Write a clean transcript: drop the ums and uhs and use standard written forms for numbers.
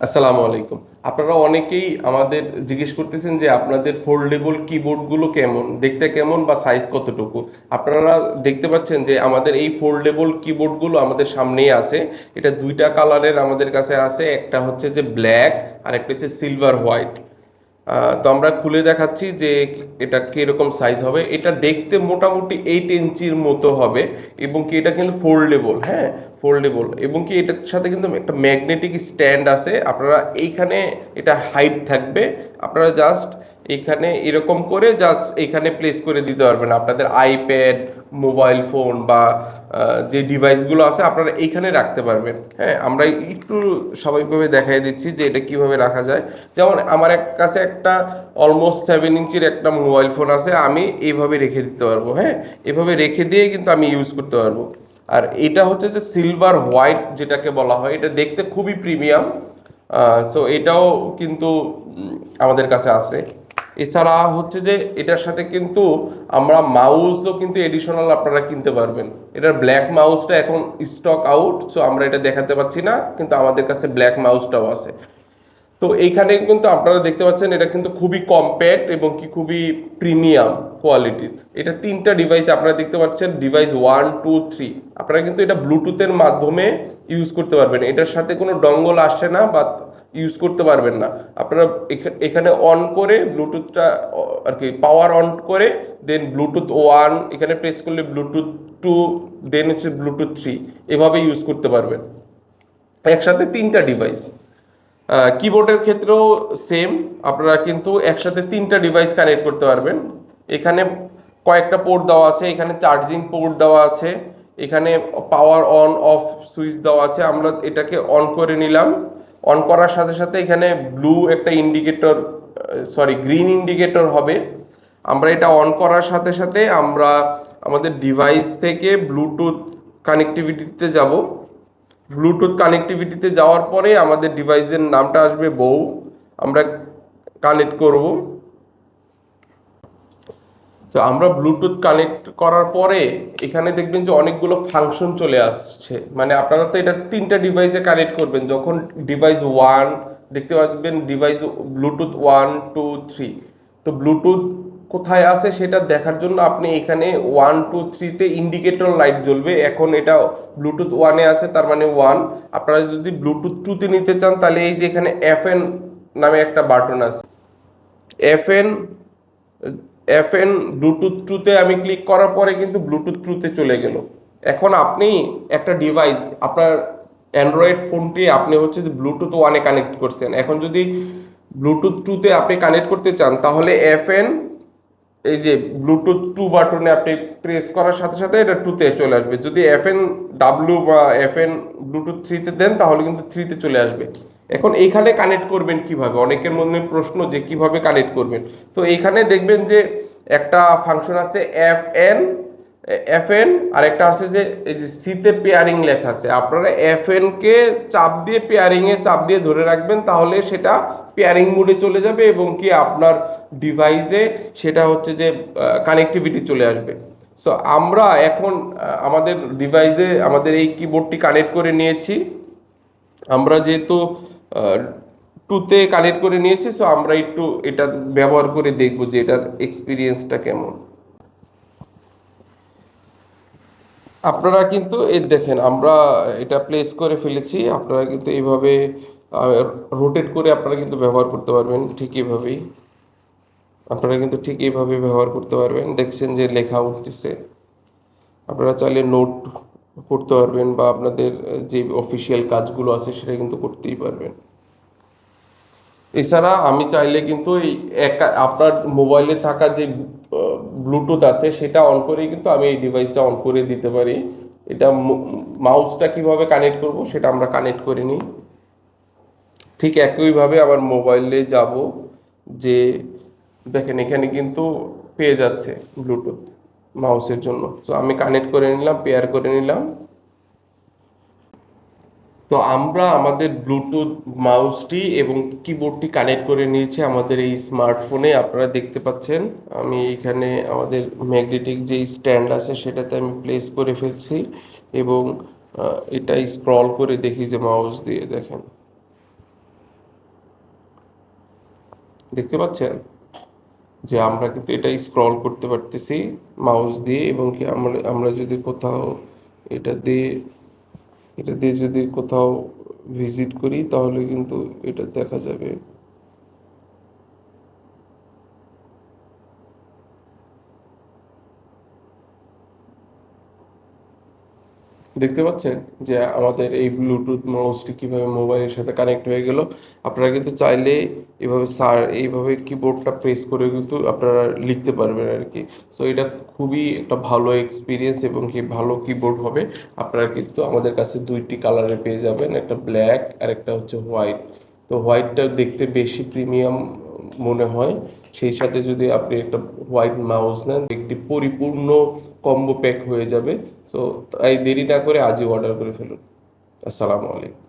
আসসালামু আলাইকুম। আপনারা অনেকেই আমাদের জিজ্ঞেস করতেছেন যে আপনাদের ফোল্ডেবল কিবোর্ডগুলো কেমন, দেখতে কেমন বা সাইজ কতটুকু। আপনারা দেখতে পাচ্ছেন যে আমাদের এই ফোল্ডেবল কিবোর্ডগুলো আমাদের সামনেই আছে। এটা দুইটা কালারের আমাদের কাছে আছে, একটা হচ্ছে যে ব্ল্যাক আর একটা হচ্ছে সিলভার হোয়াইট। তো আমরা খুলে দেখাচ্ছি যে এটা কিরকম সাইজ হবে। এটা দেখতে মোটামুটি 8 ইঞ্চির মতো হবে এবং কি এটা কিন্তু ফোল্ডেবল, হ্যাঁ, ফোল্ডেবল এবং কি এটার সাথে কিন্তু একটা ম্যাগনেটিক স্ট্যান্ড আছে। আপনারা এইখানে এটা হাইট থাকবে, আপনারা জাস্ট এখানে এরকম করে জাস্ট এখানে প্লেস করে দিতে পারবেন আপনাদের আইপ্যাড, মোবাইল ফোন বা যে ডিভাইসগুলো আছে আপনারা এইখানে রাখতে পারবেন। হ্যাঁ, আমরা একটু স্বাভাবিকভাবে দেখাই দিচ্ছি যে এটা কিভাবে রাখা যায়। যেমন আমার কাছে একটা অলমোস্ট 7 ইঞ্চির একটা মোবাইল ফোন আছে, আমি এইভাবে রেখে দিতে পারবো। হ্যাঁ, এভাবে রেখে দিয়ে কিন্তু আমি ইউজ করতে পারবো। আর এটা হচ্ছে যে সিলভার হোয়াইট যেটাকে বলা হয়, এটা দেখতে খুবই প্রিমিয়াম। সো এটাও কিন্তু আমাদের কাছে আছে। এছাড়া হচ্ছে যে এটার সাথে কিন্তু আমরা মাউসও কিন্তু এডিশনাল আপনারা কিনতে পারবেন। এটার ব্ল্যাক মাউসটা এখন স্টক আউট, সো আমরা এটা দেখাতে পাচ্ছি না, কিন্তু আমাদের কাছে ব্ল্যাক মাউসটাও আছে। তো এইখানে কিন্তু আপনারা দেখতে পাচ্ছেন এটা কিন্তু খুবই কম্প্যাক্ট এবং কি খুবই প্রিমিয়াম কোয়ালিটির। এটা তিনটা ডিভাইস আপনারা দেখতে পাচ্ছেন, ডিভাইস 1 2 3। আপনারা কিন্তু এটা ব্লুটুথের মাধ্যমে ইউজ করতে পারবেন, এটার সাথে কোনো ডঙ্গল আসে না বা ইউজ করতে পারবেন না। আপনারা এখানে অন করে ব্লুটুথটা আর কি পাওয়ার অন করে দেন ব্লুটুথ 1 এখানে প্রেস করলে ব্লুটুথ 2, দেন হচ্ছে ব্লুটুথ 3, এভাবে ইউজ করতে পারবেন একসাথে তিনটা ডিভাইস। কিবোর্ডের ক্ষেত্রেও সেম, আপনারা কিন্তু একসাথে তিনটা ডিভাইস কানেক্ট করতে পারবেন। এখানে কয়েকটা পোর্ট দেওয়া আছে, এখানে চার্জিং পোর্ট দেওয়া আছে, এখানে পাওয়ার অন অফ সুইচ দেওয়া আছে। আমরা এটাকে অন করে নিলাম, অন করার সাথে সাথে এখানে ব্লু একটা ইন্ডিকেটর, সরি গ্রিন ইন্ডিকেটর হবে। আমরা এটা অন করার সাথে সাথে আমরা আমাদের ডিভাইস থেকে ব্লুটুথ কানেক্টিভিটিতে যাব। ব্লুটুথ কানেক্টিভিটিতে যাওয়ার পরে আমাদের ডিভাইসের নামটা আসবে বউ, আমরা কানেক্ট করব। তো আমরা ব্লুটুথ কানেক্ট করার পরে এখানে দেখবেন যে অনেকগুলো ফাংশন চলে আসছে। মানে আপনারা তো এটা তিনটা ডিভাইসে কানেক্ট করবেন, যখন ডিভাইস 1 দেখতে পাবেন ডিভাইস ব্লুটুথ 1 2 3। তো ব্লুটুথ কোথায় আছে সেটা দেখার জন্য আপনি এখানে 1 2 3-তে ইন্ডিকেটর লাইট জ্বলবে। এখন এটা ব্লুটুথ 1-এ আছে, তার মানে 1। আপনারা যদি ব্লুটুথ 2-তে নিতে চান তাহলে এই যে এখানে FN নামে একটা বাটন আছে, FN FN ব্লুটুথ 2-তে আমি ক্লিক করার পরে কিন্তু ব্লুটুথ 2-তে চলে গেল। এখন আপনি একটা ডিভাইস, আপনার অ্যান্ড্রয়েড ফোনটি আপনি হচ্ছে যে ব্লুটুথ 1-এ কানেক্ট করছেন, এখন যদি ব্লুটুথ 2-তে আপনি কানেক্ট করতে চান তাহলে FN এই যে ব্লুটুথ 2 বাটনে আপনি প্রেস করার সাথে সাথে এটা 2-তে চলে আসবে। যদি FN বা FN ব্লুটুথ 3-তে দেন তাহলে কিন্তু 3-তে চলে আসবে। এখন এইখানে কানেক্ট করবেন কিভাবে, অনেকের মনে প্রশ্ন যে কিভাবে কানেক্ট করবেন। তো এইখানে দেখবেন যে একটা ফাংশন আছে FN, আর একটা আছে যে এই যে সিতে পেয়ারিং লেখা আছে। আপনারা FN কে চাপ দিয়ে পেয়ারিং এ চাপ দিয়ে ধরে রাখবেন, তাহলে সেটা পেয়ারিং মোডে চলে যাবে এবং কি আপনার ডিভাইসে সেটা হচ্ছে যে কানেক্টিভিটি চলে আসবে। সো আমরা এখন আমাদের ডিভাইসে আমাদের এই কিবোর্ডটি কানেক্ট করে নিয়েছি। আমরা যেহেতু 2-তে কানেক্ট করে নিয়েছি, সো আমরা একটু এটা ব্যবহার করে দেখবো যে এটার এক্সপিরিয়েন্সটা কেমন। আপনারা কিন্তু এই দেখেন আমরা এটা প্লেস করে ফেলেছি, আপনারা কিন্তু এইভাবে রোটেট করে আপনারা কিন্তু ব্যবহার করতে পারবেন ঠিক এইভাবেই। আপনারা কিন্তু ঠিক এইভাবে ব্যবহার করতে পারবেন, দেখছেন যে লেখা উঠতেছে। আপনারা চাইলে নোট করতে পারবেন বা আপনাদের যে অফিসিয়াল কাজগুলো আছে সেটা কিন্তু করতেই পারবেন। এছাড়া আমি চাইলে কিন্তু এই আপনার মোবাইলে থাকা যে ব্লুটুথ আছে সেটা অন করেই কিন্তু আমি এই ডিভাইসটা অন করে দিতে পারি। এটা মাউসটা কিভাবে কানেক্ট করব সেটা আমরা কানেক্ট করে নিই। ঠিক একইভাবে আমার মোবাইলে যাব, যে দেখেন এখানে কিন্তু পেয়ে যাচ্ছে ব্লুটুথ মাউসের জন্য। তো আমি কানেক্ট করে নিলাম, পেয়ার করে নিলাম। তো আমরা আমাদের ব্লুটুথ মাউসটি এবং কিবোর্ডটি কানেক্ট করে নিয়েছি আমাদের এই স্মার্টফোনে, আপনারা দেখতে পাচ্ছেন। আমি এখানে আমাদের ম্যাগনেটিক যে স্ট্যান্ড আছে সেটাতে আমি প্লেস করে ফেলছি এবং এটা স্ক্রল করে দেখি যে মাউস দিয়ে দেখেন দেখতে পাচ্ছেন যে আমরা কিন্তু এটা স্ক্রল করতে পারতেছি মাউস দিয়ে, এবং কি আমরা আমরা যদি কোথাও এটা দিয়ে এটা দিয়ে যদি কোথাও ভিজিট করি তাহলে কিন্তু এটা দেখা যাবে। দেখতে পাচ্ছেন যে আমাদের এই ব্লুটুথ মাউসটি কিভাবে মোবাইলের সাথে কানেক্ট হয়ে গেল। আপনারা কিন্তু চাইলে এভাবে এইভাবে কিবোর্ডটা প্রেস করে কিন্তু আপনারা লিখতে পারবেন আর কি। সো এটা খুবই একটা ভালো এক্সপিরিয়েন্স এবং কি ভালো কিবোর্ড হবে। আপনারা কিন্তু আমাদের কাছে দুইটি কালারে পেয়ে যাবেন, একটা ব্ল্যাক আর একটা হচ্ছে হোয়াইট। তো হোয়াইটটা দেখতে বেশি প্রিমিয়াম মনে হয়, সেই সাথে যদি আপনি একটা হোয়াইট মাউস নেন একটি পরিপূর্ণ কম্বো প্যাক হয়ে যাবে। সো তাই দেরি না করে আজই অর্ডার করে ফেলুন। আসসালামু আলাইকুম।